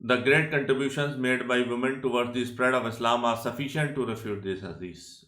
The great contributions made by women towards the spread of Islam are sufficient to refute this hadith।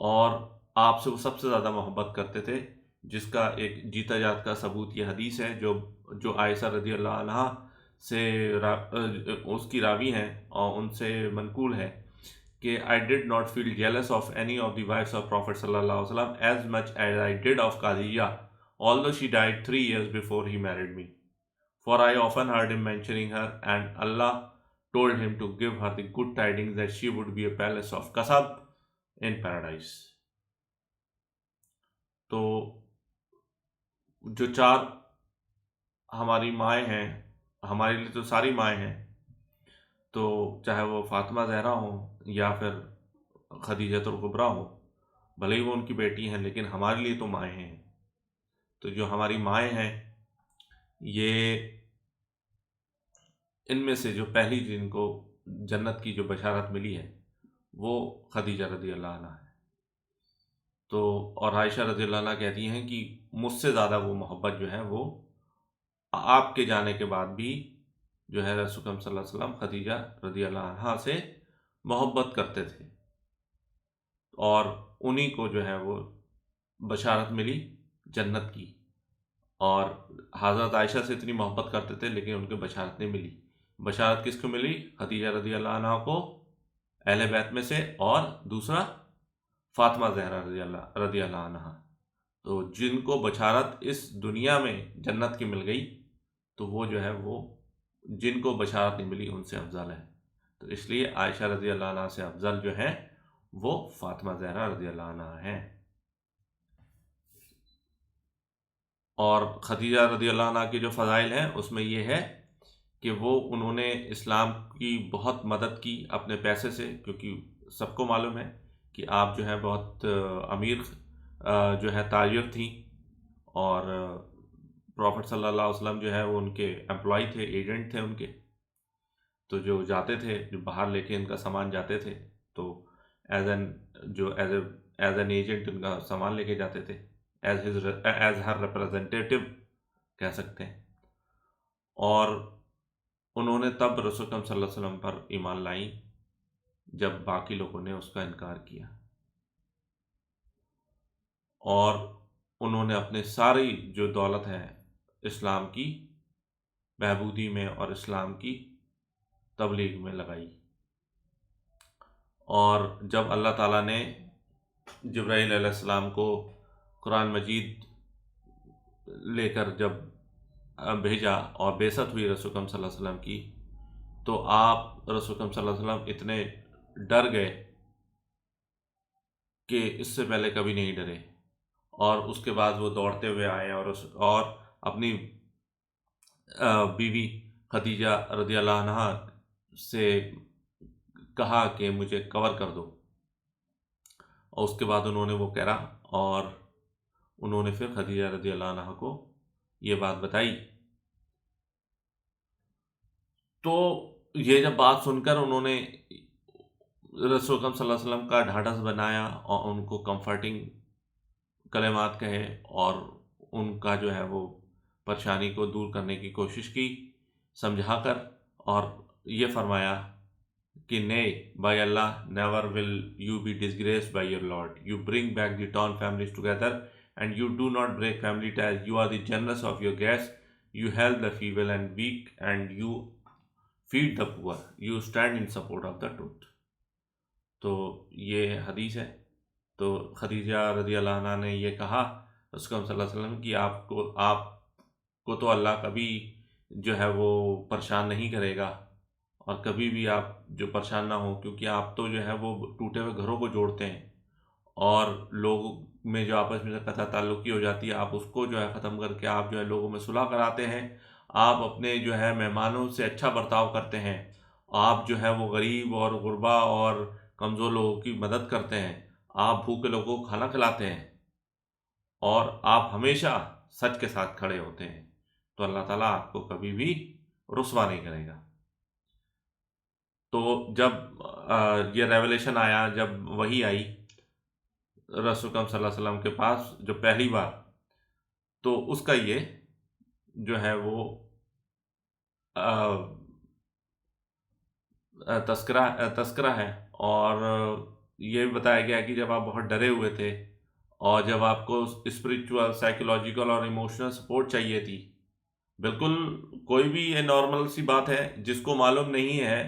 اور آپ سے وہ سب سے زیادہ محبت کرتے تھے، جس کا ایک جیتا جات کا ثبوت یہ حدیث ہے جو عائشہ رضی اللہ عنہا سے اس کی راوی ہیں اور ان سے منقول ہے کہ I did not feel jealous of any of the wives of Prophet sallallahu alaihi wasallam as much as I did of Khadija, although she died 3 years before he married me. For I often heard him mentioning her, and Allah told him to give her the good tidings that she would be a palace of Kasab in paradise. تو جو چار ہماری مائیں ہیں، ہمارے لیے تو ساری مائیں ہیں، تو چاہے وہ فاطمہ زہرا ہوں یا پھر خدیجۃ الکبریٰ ہوں، بھلے ہی وہ ان کی بیٹی ہیں لیکن ہمارے لیے تو مائیں ہیں. تو جو ہماری مائیں ہیں، یہ ان میں سے جو پہلی جن کو جنت کی جو بشارت ملی ہے وہ خدیجہ رضی اللہ عنہ ہے. تو اور عائشہ رضی اللہ عنہ کہتی ہیں کہ مجھ سے زیادہ وہ محبت جو ہے وہ آپ کے جانے کے بعد بھی جو ہے رسول اکرم صلی اللہ علیہ وسلم خدیجہ رضی اللہ عنہا سے محبت کرتے تھے، اور انہی کو جو ہے وہ بشارت ملی جنت کی. اور حضرت عائشہ سے اتنی محبت کرتے تھے لیکن ان کو بشارت نہیں ملی. بشارت کس کو ملی؟ خدیجہ رضی اللہ عنہ کو، اہل بیت میں سے، اور دوسرا فاطمہ زہرا رضی اللہ عنہ. تو جن کو بشارت اس دنیا میں جنت کی مل گئی تو وہ جو ہے وہ جن کو بشارت نہیں ملی ان سے افضل ہے. تو اس لیے عائشہ رضی اللہ عنہ سے افضل جو ہے وہ فاطمہ زہرا رضی اللہ عنہ ہیں. اور خدیجہ رضی اللہ عنہ کے جو فضائل ہیں اس میں یہ ہے کہ انہوں نے اسلام کی بہت مدد کی اپنے پیسے سے، کیونکہ سب کو معلوم ہے کہ آپ جو ہے بہت امیر جو ہے تاجر تھیں، اور پروفٹ صلی اللہ علیہ وسلم جو ہے وہ ان کے امپلائی تھے، ایجنٹ تھے ان کے. تو جو جاتے تھے، جو باہر لے کے ان کا سامان جاتے تھے، تو ایز این ایجنٹ ان کا سامان لے کے جاتے تھے، ایز ہر ریپرزینٹیٹو کہہ سکتے ہیں. اور انہوں نے تب رسول اکرم صلی اللہ علیہ وسلم پر ایمان لائیں جب باقی لوگوں نے اس کا انکار کیا، اور انہوں نے اپنے ساری جو دولت ہے اسلام کی بہبودی میں اور اسلام کی تبلیغ میں لگائی. اور جب اللہ تعالیٰ نے جبرائیل علیہ السلام کو قرآن مجید لے کر جب بھیجا اور بعثت ہوئی رسول اکرم صلی اللہ علیہ وسلم کی، تو آپ رسول اکرم صلی اللہ علیہ وسلم اتنے ڈر گئے کہ اس سے پہلے کبھی نہیں ڈرے. اور اس کے بعد وہ دوڑتے ہوئے آئے اور اپنی بیوی خدیجہ رضی اللہ عنہا سے کہا کہ مجھے کور کر دو، اور اس کے بعد انہوں نے وہ کرا، اور انہوں نے پھر خدیجہ رضی اللہ عنہا کو یہ بات بتائی. تو یہ جب بات سن کر انہوں نے رسول اکرم صلی اللہ علیہ وسلم کا ڈھاڑس بنایا اور ان کو کمفرٹنگ کلمات کہے، اور ان کا جو ہے وہ پریشانی کو دور کرنے کی کوشش کی سمجھا کر، اور یہ فرمایا کہ nay by Allah never will you be disgraced by your Lord. You bring back the torn families together, and you do not break family ties. You are the generous of your guests. You help the feeble and weak, and you feed the poor. You stand in support of the truth. تو یہ حدیث ہے. تو خدیجہ رضی اللہ عنہ نے یہ کہا رسول اللہ صلی اللہ علیہ وسلم کہ آپ کو تو اللہ کبھی جو ہے وہ پریشان نہیں کرے گا، اور کبھی بھی آپ جو پریشان نہ ہوں، کیونکہ آپ تو جو ہے وہ ٹوٹے ہوئے گھروں کو جوڑتے ہیں، اور لوگوں میں جو آپس میں قطع تعلقی ہو جاتی ہے آپ اس کو جو ہے ختم کر کے آپ جو ہے لوگوں میں صلح کراتے ہیں. آپ اپنے جو ہے مہمانوں سے اچھا برتاؤ کرتے ہیں، آپ جو ہے وہ غریب اور غربا اور کمزور لوگوں کی مدد کرتے ہیں، آپ بھوکے لوگوں کو کھانا کھلاتے ہیں، اور آپ ہمیشہ سچ کے ساتھ کھڑے ہوتے ہیں. تو اللہ تعالیٰ آپ کو کبھی بھی رسوا نہیں کرے گا. تو جب یہ ریولیشن آیا، جب وحی آئی رسول اکرم صلی اللہ علیہ وسلم کے پاس جو پہلی بار، تو اس کا یہ جو ہے وہ تذکرہ ہے. اور یہ بھی بتایا گیا کہ جب آپ بہت ڈرے ہوئے تھے اور جب آپ کو اسپریچول، سائیکولوجیکل اور ایموشنل سپورٹ چاہیے تھی، بالکل کوئی بھی یہ نارمل سی بات ہے جس کو معلوم نہیں ہے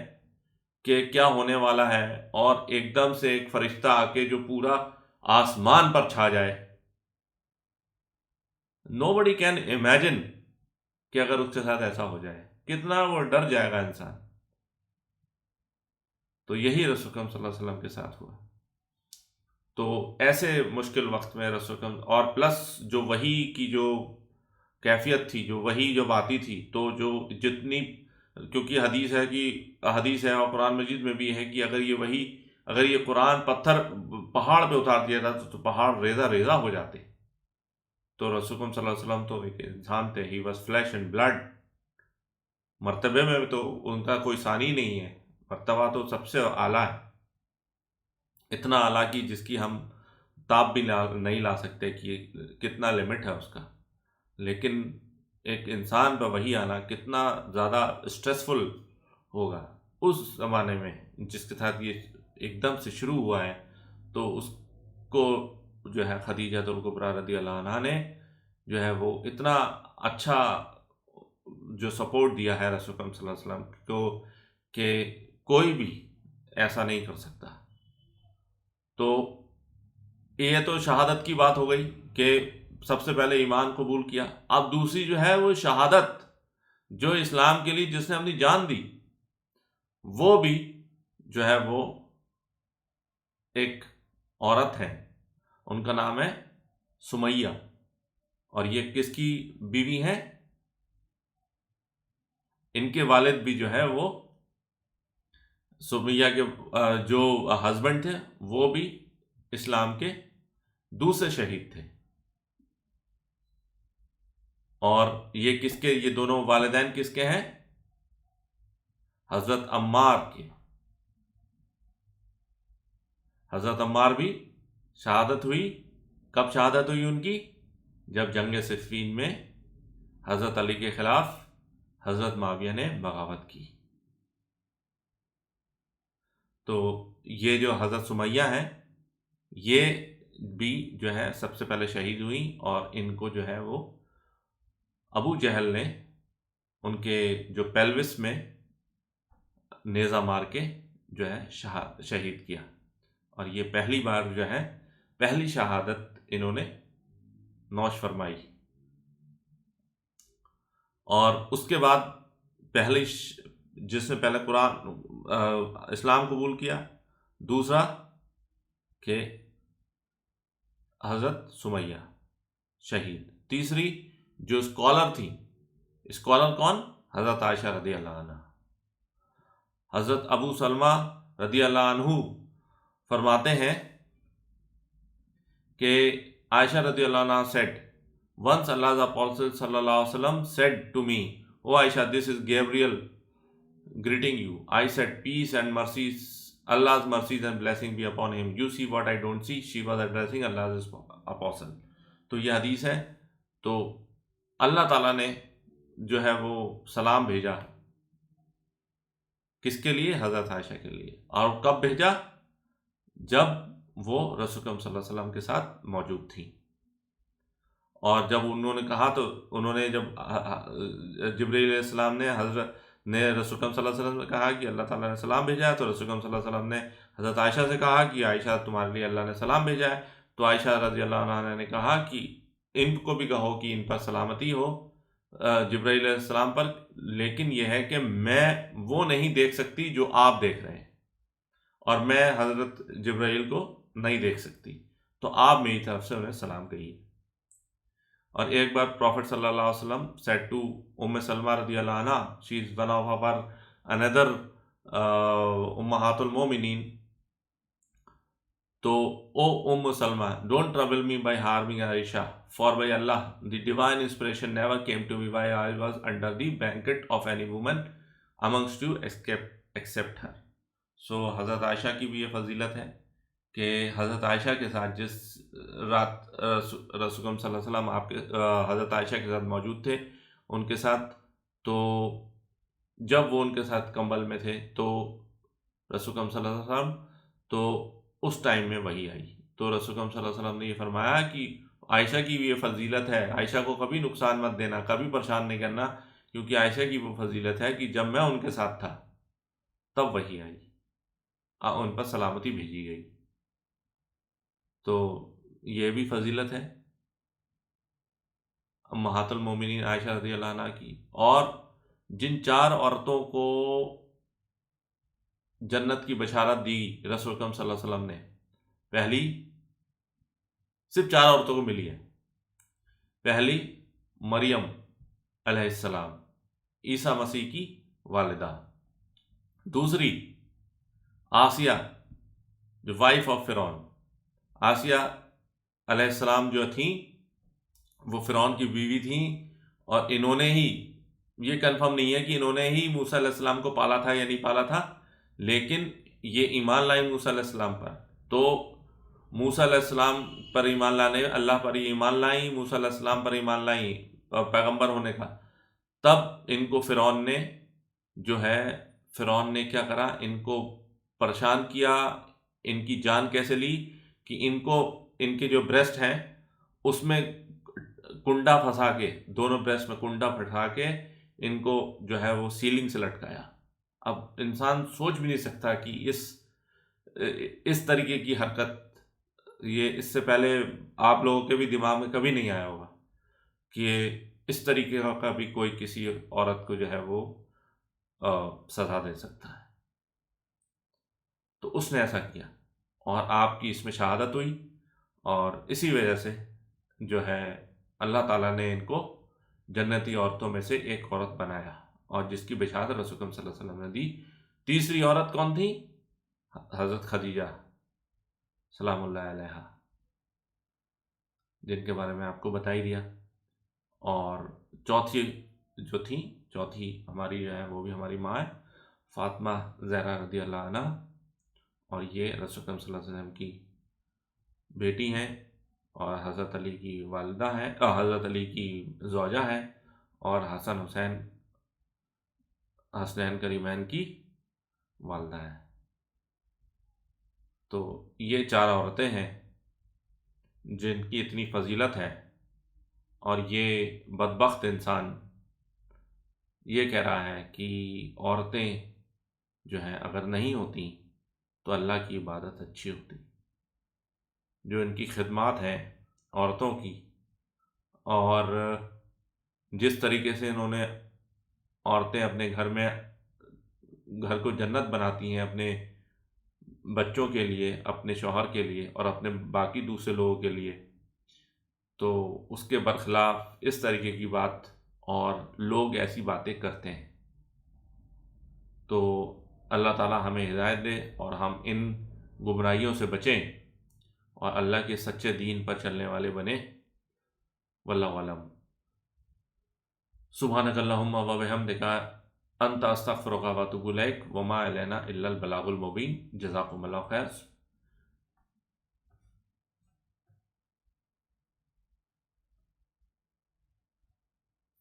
کہ کیا ہونے والا ہے، اور ایک دم سے ایک فرشتہ آ کے جو پورا آسمان پر چھا جائے، nobody can imagine کہ اگر اس کے ساتھ ایسا ہو جائے کتنا وہ ڈر جائے گا انسان. تو یہی رسول اکرم صلی اللہ علیہ وسلم کے ساتھ ہوا. تو ایسے مشکل وقت میں رسول اکرم، اور پلس جو وحی کی جو کیفیت تھی، جو وحی جب آتی تھی تو جو جتنی، کیونکہ حدیث ہے اور قرآن مجید میں بھی ہے کہ اگر یہ قرآن پہاڑ پہ اتار دیا جاتا تو پہاڑ ریزہ ریزہ ہو جاتے. تو رسول اکرم صلی اللہ علیہ وسلم تو ایک انسان تھے، he was flesh and blood. مرتبے میں تو ان کا کوئی ثانی نہیں ہے، مرتبہ تو سب سے اعلیٰ ہے، اتنا اعلیٰ کی جس کی ہم تاب بھی نہیں لا سکتے کہ کتنا لمٹ ہے اس کا. لیکن ایک انسان پہ وہی آنا کتنا زیادہ اسٹریسفل ہوگا اس زمانے میں جس کے ساتھ یہ ایک دم سے شروع ہوا ہے. تو اس کو جو ہے خدیجہ الکبریٰ رضی اللہ عنہا نے جو ہے وہ اتنا اچھا جو سپورٹ دیا ہے رسول اکرم صلی اللہ علیہ وسلم کو کہ کوئی بھی ایسا نہیں کر سکتا. تو یہ تو شہادت کی بات ہو گئی کہ سب سے پہلے ایمان قبول کیا. اب دوسری جو ہے وہ شہادت، جو اسلام کے لیے جس نے اپنی جان دی، وہ بھی جو ہے وہ ایک عورت ہے، ان کا نام ہے سمیہ. اور یہ کس کی بیوی ہیں؟ ان کے والد بھی جو ہے وہ سمیہ کے جو ہسبینڈ تھے وہ بھی اسلام کے دوسرے شہید تھے. اور یہ دونوں والدین کس کے ہیں؟ حضرت عمار کے. حضرت عمار بھی شہادت ہوئی. کب شہادت ہوئی ان کی؟ جب جنگ صفین میں حضرت علی کے خلاف حضرت معاویہ نے بغاوت کی. تو یہ جو حضرت سمیہ ہیں یہ بھی جو ہے سب سے پہلے شہید ہوئی، اور ان کو جو ہے وہ ابو جہل نے ان کے جو پیلوس میں نیزہ مار کے جو ہے شہید کیا. اور یہ پہلی بار جو ہے پہلی شہادت انہوں نے نوش فرمائی. اور اس کے بعد جس نے پہلے اسلام قبول کیا، دوسرا کہ حضرت سمیہ شہید، تیسری جو اسکالر تھی، اسکالر کون؟ حضرت عائشہ رضی اللہ عنہ. حضرت ابو سلمہ رضی اللہ عنہ فرماتے ہیں کہ عائشہ رضی اللہ عنہ said, once Allah's Apostle sallallahu alaihi wasallam said to me, "Oh Aisha, this is Gabriel greeting you." I said, "Peace and mercies, Allah's mercies and blessing be upon him. You see what I don't see." She was addressing Allah's Apostle. تو یہ حدیث ہے. تو اللہ تعالیٰ نے جو ہے وہ سلام بھیجا کس کے لیے؟ حضرت عائشہ کے لیے. اور کب بھیجا؟ جب وہ رسول اکرم صلی اللہ علیہ وسلم کے ساتھ موجود تھی. اور جب انہوں نے کہا تو انہوں نے جب جبرائیل علیہ السلام نے رسول اکرم صلی اللہ علیہ وسلم نے کہا کہ اللہ تعالیٰ نے سلام بھیجا ہے، تو رسول اکرم صلی اللہ علیہ وسلم نے حضرت عائشہ سے کہا کہ عائشہ تمہارے لیے اللہ نے سلام بھیجا ہے. تو عائشہ رضی اللہ عنہا نے کہا کہ ان کو بھی کہو کہ ان پر سلامتی ہو، جبرائیل علیہ السلام پر، لیکن یہ ہے کہ میں وہ نہیں دیکھ سکتی جو آپ دیکھ رہے ہیں، اور میں حضرت جبرائیل کو نہیں دیکھ سکتی، تو آپ میری طرف سے انہیں سلام کہیے. اور ایک بار پروفٹ صلی اللہ علیہ وسلم said to ام سلمہ رضی اللہ عنہ, she is one of our another امہات المومنین, تو او ام سلمہ, don't trouble me by harming Aisha, for by Allah the divine inspiration never came to me while I was under the blanket of any woman amongst you except her. So حضرت عائشہ کی بھی یہ فضیلت ہے کہ حضرت عائشہ کے ساتھ جس رات رسول صلی اللہ علیہ وسلم آپ کے حضرت عائشہ کے ساتھ موجود تھے ان کے ساتھ, تو جب وہ ان کے ساتھ کمبل میں تھے تو رسول صلی اللہ علیہ وسلم تو اس ٹائم میں وہی آئی۔ تو رسول اکرم صلی اللہ علیہ وسلم نے یہ فرمایا کہ عائشہ کی بھی یہ فضیلت ہے، عائشہ کو کبھی نقصان مت دینا، کبھی پریشان نہیں کرنا، کیونکہ عائشہ کی وہ فضیلت ہے کہ جب میں ان کے ساتھ تھا تب وہی آئی، ان پر سلامتی بھیجی گئی۔ تو یہ بھی فضیلت ہے امہات المومنین عائشہ رضی اللہ عنہ کی۔ اور جن 4 عورتوں کو جنت کی بشارت دی رسول اکرم صلی اللہ علیہ وسلم نے، پہلی صرف 4 عورتوں کو ملی ہے۔ پہلی مریم علیہ السلام، عیسیٰ مسیح کی والدہ۔ دوسری آسیہ جو وائف آف فرعون، آسیہ علیہ السلام جو تھیں وہ فرعون کی بیوی تھیں، اور انہوں نے ہی، یہ کنفرم نہیں ہے کہ انہوں نے ہی موسیٰ علیہ السلام کو پالا تھا یا نہیں پالا تھا، لیکن یہ ایمان لائیں موسیٰ علیہ السلام پر۔ تو موسیٰ علیہ السلام پر ایمان لانے، اللہ پر ایمان لائیں، موسیٰ علیہ السلام پر ایمان لائیں پیغمبر ہونے کا، تب ان کو فرعون نے جو ہے، فرعون نے کیا کرا، ان کو پریشان کیا۔ ان کی جان کیسے لی کہ ان کو، ان کے جو بریسٹ ہیں اس میں کنڈا پھنسا کے، دونوں بریسٹ میں کنڈا پھنسا کے ان کو جو ہے وہ سیلنگ سے لٹکایا۔ اب انسان سوچ بھی نہیں سکتا کہ اس طریقے کی حرکت، یہ اس سے پہلے آپ لوگوں کے بھی دماغ میں کبھی نہیں آیا ہوگا کہ اس طریقے کا بھی کوئی کسی عورت کو جو ہے وہ سزا دے سکتا ہے۔ تو اس نے ایسا کیا اور آپ کی اس میں شہادت ہوئی، اور اسی وجہ سے جو ہے اللہ تعالیٰ نے ان کو جنتی عورتوں میں سے ایک عورت بنایا، اور جس کی بشارت رسول اکرم صلی اللہ علیہ وسلم نے دی۔ تیسری عورت کون تھی؟ حضرت خدیجہ سلام اللہ علیہا، جن کے بارے میں آپ کو بتا ہی دیا۔ اور چوتھی جو تھی، چوتھی ہماری جو ہے وہ بھی ہماری ماں ہے، فاطمہ زہرا رضی اللہ عنہ، اور یہ رسول اکرم صلی اللہ علیہ وسلم کی بیٹی ہیں، اور حضرت علی کی والدہ ہیں، حضرت علی کی زوجہ ہیں، اور حسن حسنین کریمین کی والدہ ہیں۔ تو یہ 4 عورتیں ہیں جن کی اتنی فضیلت ہے، اور یہ بدبخت انسان یہ کہہ رہا ہے کہ عورتیں جو ہیں اگر نہیں ہوتی تو اللہ کی عبادت اچھی ہوتی۔ جو ان کی خدمات ہیں عورتوں کی، اور جس طریقے سے انہوں نے، عورتیں اپنے گھر کو جنت بناتی ہیں اپنے بچوں کے لیے، اپنے شوہر کے لیے، اور اپنے باقی دوسرے لوگوں کے لیے، تو اس کے برخلاف اس طریقے کی بات اور لوگ ایسی باتیں کرتے ہیں۔ تو اللہ تعالی ہمیں ہدایت دے اور ہم ان گمراہیوں سے بچیں اور اللہ کے سچے دین پر چلنے والے بنیں۔ واللہ اعلم۔ سبحانک اللہم و بحمدک، انت استغفرک و اتوب الیک، وما علینا الا البلاغ المبین۔ جزاکم اللہ خیر۔